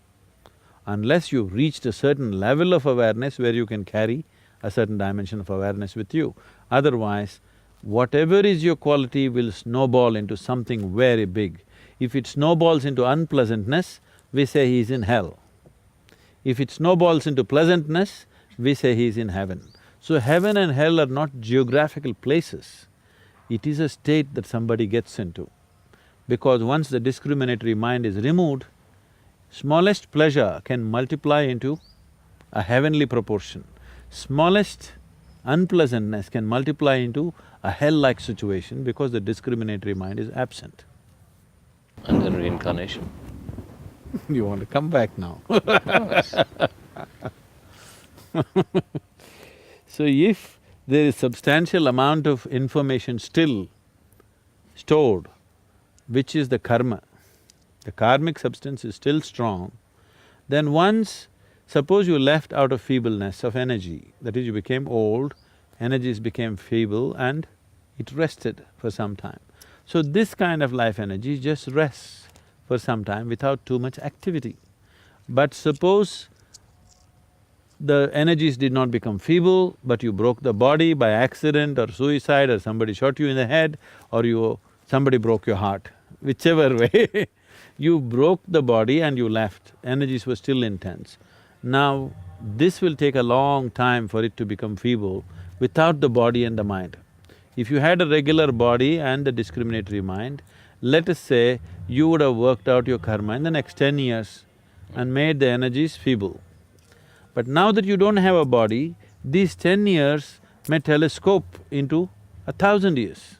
Unless you've reached a certain level of awareness where you can carry a certain dimension of awareness with you. Otherwise, whatever is your quality will snowball into something very big. If it snowballs into unpleasantness, we say he's in hell. If it snowballs into pleasantness, we say he's in heaven. So heaven and hell are not geographical places, it is a state that somebody gets into. Because once the discriminatory mind is removed, smallest pleasure can multiply into a heavenly proportion. Smallest unpleasantness can multiply into a hell-like situation because the discriminatory mind is absent. And then reincarnation. You want to come back now Yes. So if there is substantial amount of information still stored, which is the karma, the karmic substance is still strong, then once, suppose you left out of feebleness of energy, that is you became old, energies became feeble and it rested for some time. So this kind of life energy just rests for some time without too much activity. But suppose the energies did not become feeble, but you broke the body by accident or suicide, or somebody shot you in the head, or somebody broke your heart, whichever way you broke the body and you left, energies were still intense. Now, this will take a long time for it to become feeble without the body and the mind. If you had a regular body and a discriminatory mind, let us say you would have worked out your karma in the next 10 years and made the energies feeble. But now that you don't have a body, these 10 years may telescope into 1,000 years.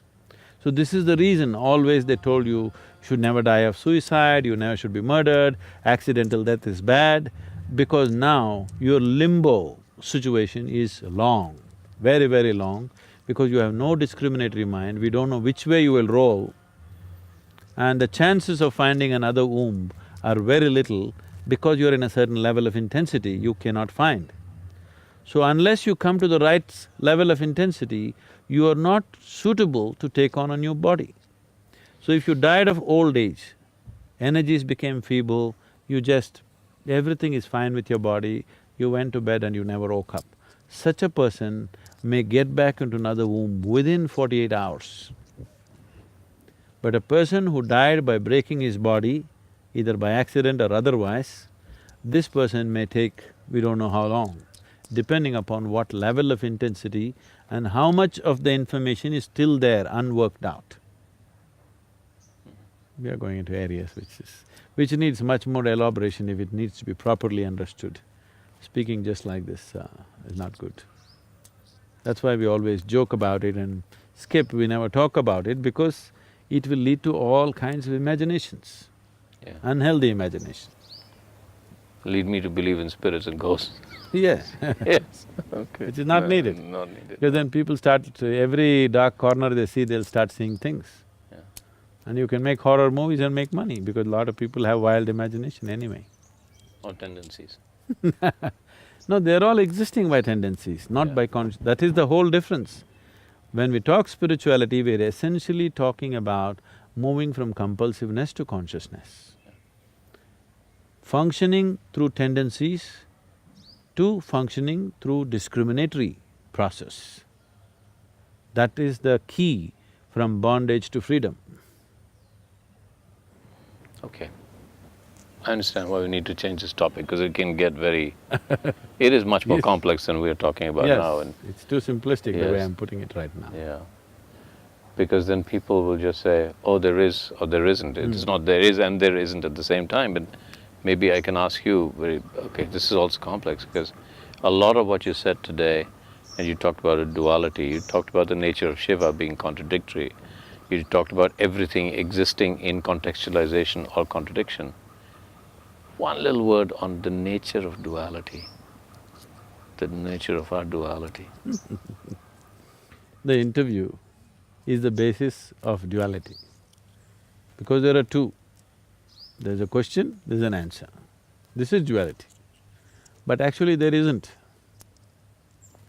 So this is the reason always they told you should never die of suicide, you never should be murdered, accidental death is bad, because now your limbo situation is long, very, very long, because you have no discriminatory mind, we don't know which way you will roll, and the chances of finding another womb are very little because you're in a certain level of intensity you cannot find. So unless you come to the right level of intensity, you are not suitable to take on a new body. So if you died of old age, energies became feeble, everything is fine with your body, you went to bed and you never woke up. Such a person may get back into another womb within 48 hours. But a person who died by breaking his body, either by accident or otherwise, this person may take we don't know how long, depending upon what level of intensity and how much of the information is still there, unworked out. We are going into areas which needs much more elaboration if it needs to be properly understood. Speaking just like this is not good. That's why we always joke about it and skip, we never talk about it, because it will lead to all kinds of imaginations, unhealthy imagination. Lead me to believe in spirits and ghosts. Yeah. Yes, okay. Which is not needed. Not needed. Because then people every dark corner they see, they'll start seeing things. Yeah. And you can make horror movies and make money, because a lot of people have wild imagination anyway. Or tendencies. No, they're all existing by tendencies, not by that is the whole difference. When we talk spirituality, we're essentially talking about moving from compulsiveness to consciousness. Functioning through tendencies to functioning through discriminatory process. That is the key from bondage to freedom. Okay. I understand why we need to change this topic, because it can get very… it is much more complex than we are talking about now. And it's too simplistic the way I'm putting it right now. Yeah. Because then people will just say, oh, there is or there isn't. It's not there is and there isn't at the same time. But maybe I can ask you okay, this is also complex, because a lot of what you said today, and you talked about a duality, you talked about the nature of Shiva being contradictory, you talked about everything existing in contextualization or contradiction. One little word on the nature of duality, the nature of our duality. The interview is the basis of duality, because there are two. There's a question, there's an answer. This is duality. But actually there isn't.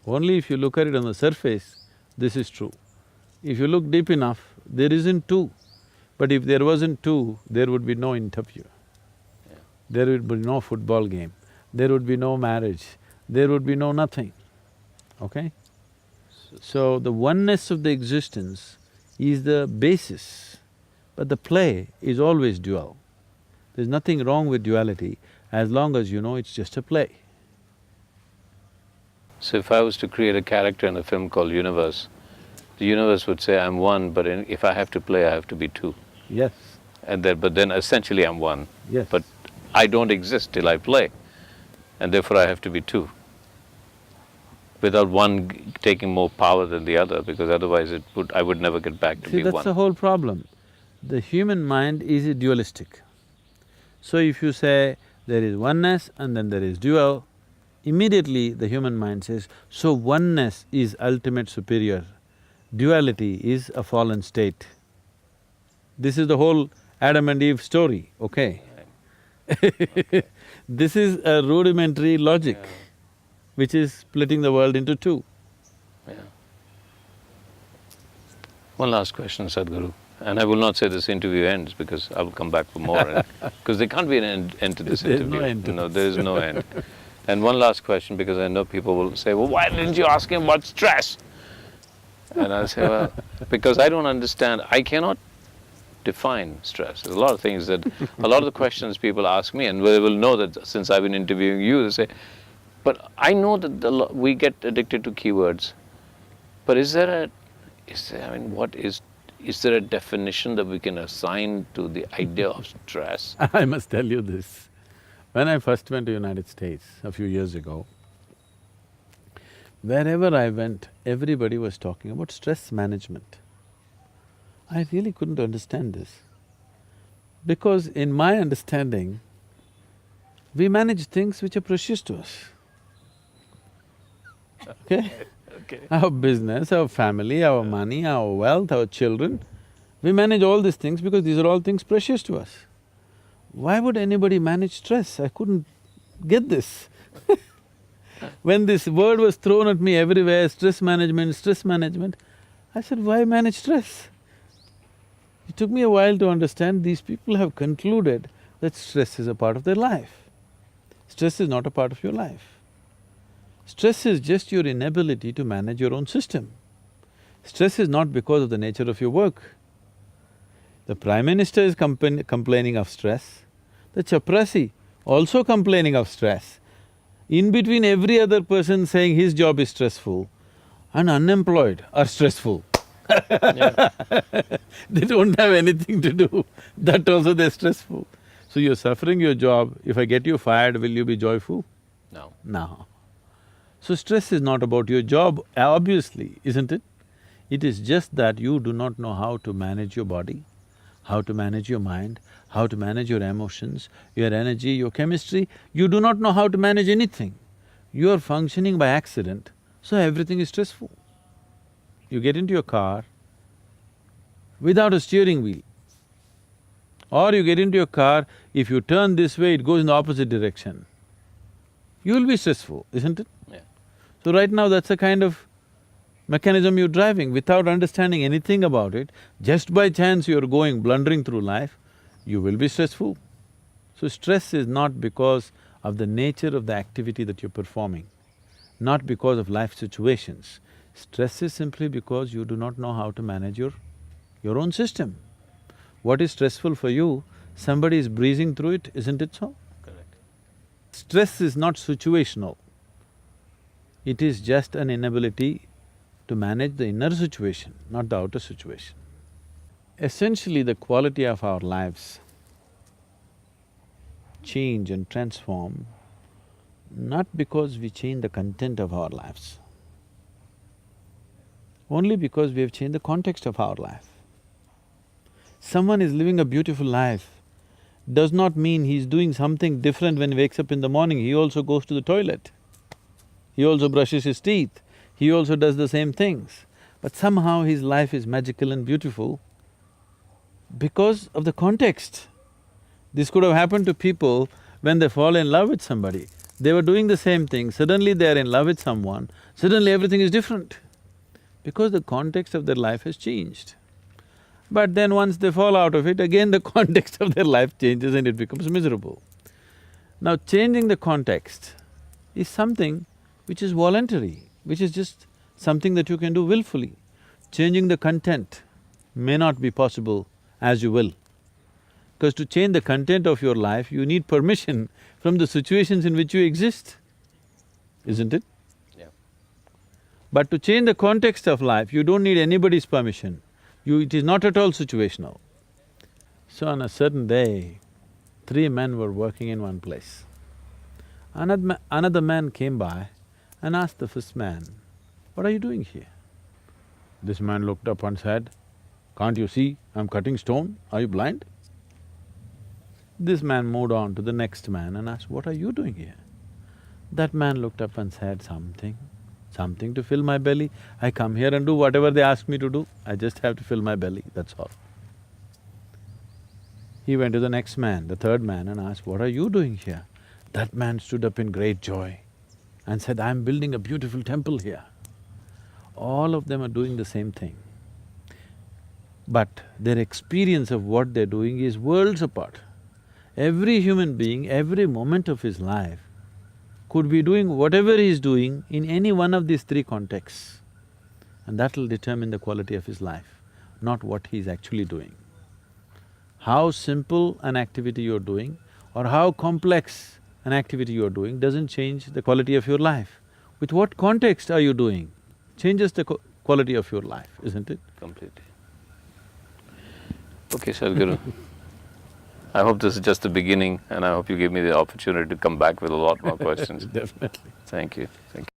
Only if you look at it on the surface, this is true. If you look deep enough, there isn't two. But if there wasn't two, there would be no interview. There would be no football game, there would be no marriage, there would be no nothing, okay? So the oneness of the existence is the basis, but the play is always dual. There's nothing wrong with duality as long as you know it's just a play. So if I was to create a character in a film called Universe, the universe would say, I'm one, but if I have to play, I have to be two. Yes. But then essentially I'm one. Yes. But I don't exist till I play, and therefore I have to be two, without one taking more power than the other, because otherwise I would never get back to be one. See, that's the whole problem. The human mind is dualistic. So if you say there is oneness and then there is dual, immediately the human mind says, so oneness is ultimate superior, duality is a fallen state. This is the whole Adam and Eve story, okay? This is a rudimentary logic which is splitting the world into two. Yeah. One last question, Sadhguru. And I will not say this interview ends because I will come back for more. Because there can't be an end to this There's interview. no end to No, this. there is no end. And one last question, because I know people will say, well, why didn't you ask him about stress? And I'll say, well, because I don't understand. I cannot define stress. There's a lot of things that, a lot of the questions people ask me, and they will know that since I've been interviewing you, they say, but I know that we get addicted to keywords. But is there, I mean, is there a definition that we can assign to the idea of stress? I must tell you this. When I first went to United States a few years ago, wherever I went, everybody was talking about stress management. I really couldn't understand this. Because in my understanding, we manage things which are precious to us. Okay? Okay. Our business, our family, our money, our wealth, our children, we manage all these things because these are all things precious to us. Why would anybody manage stress? I couldn't get this. When this word was thrown at me everywhere, stress management, I said, why manage stress? It took me a while to understand these people have concluded that stress is a part of their life. Stress is not a part of your life. Stress is just your inability to manage your own system. Stress is not because of the nature of your work. The Prime Minister is complaining of stress, the chaprasi also complaining of stress. In between, every other person saying his job is stressful and unemployed are stressful. They don't have anything to do, that also they're stressful. So you're suffering your job, if I get you fired, will you be joyful? No. No. So stress is not about your job, obviously, isn't it? It is just that you do not know how to manage your body, how to manage your mind, how to manage your emotions, your energy, your chemistry. You do not know how to manage anything. You are functioning by accident, so everything is stressful. You get into your car without a steering wheel. Or you get into your car, if you turn this way, it goes in the opposite direction. You will be stressful, isn't it? Yeah. So right now that's the kind of mechanism you're driving, without understanding anything about it, just by chance you're blundering through life, you will be stressful. So stress is not because of the nature of the activity that you're performing, not because of life situations. Stress is simply because you do not know how to manage your own system. What is stressful for you, somebody is breezing through it, isn't it so? Correct. Stress is not situational. It is just an inability to manage the inner situation, not the outer situation. Essentially, the quality of our lives change and transform not because we change the content of our lives, only because we have changed the context of our life. Someone is living a beautiful life does not mean he's doing something different when he wakes up in the morning. He also goes to the toilet, he also brushes his teeth, he also does the same things. But somehow his life is magical and beautiful because of the context. This could have happened to people when they fall in love with somebody. They were doing the same thing, suddenly they're in love with someone, suddenly everything is different because the context of their life has changed. But then once they fall out of it, again the context of their life changes and it becomes miserable. Now, changing the context is something which is voluntary, which is just something that you can do willfully. Changing the content may not be possible as you will. Because to change the content of your life, you need permission from the situations in which you exist, isn't it? Yeah. But to change the context of life, you don't need anybody's permission. It is not at all situational. So on a certain day, 3 men were working in one place. Another man came by and asked the first man, "What are you doing here?" This man looked up and said, "Can't you see I'm cutting stone? Are you blind?" This man moved on to the next man and asked, "What are you doing here?" That man looked up and said, Something to fill my belly. I come here and do whatever they ask me to do, I just have to fill my belly, that's all." He went to the next man, the third man, and asked, "What are you doing here?" That man stood up in great joy and said, "I'm building a beautiful temple here." All of them are doing the same thing. but their experience of what they're doing is worlds apart. Every human being, every moment of his life could be doing whatever he's doing in any one of these three contexts, and that'll determine the quality of his life, not what he's actually doing. How simple an activity you're doing or how complex an activity you're doing doesn't change the quality of your life. With what context are you doing changes the quality of your life, isn't it? Completely. Okay, Sadhguru. I hope this is just the beginning, and I hope you give me the opportunity to come back with a lot more questions. Definitely. Thank you. Thank you.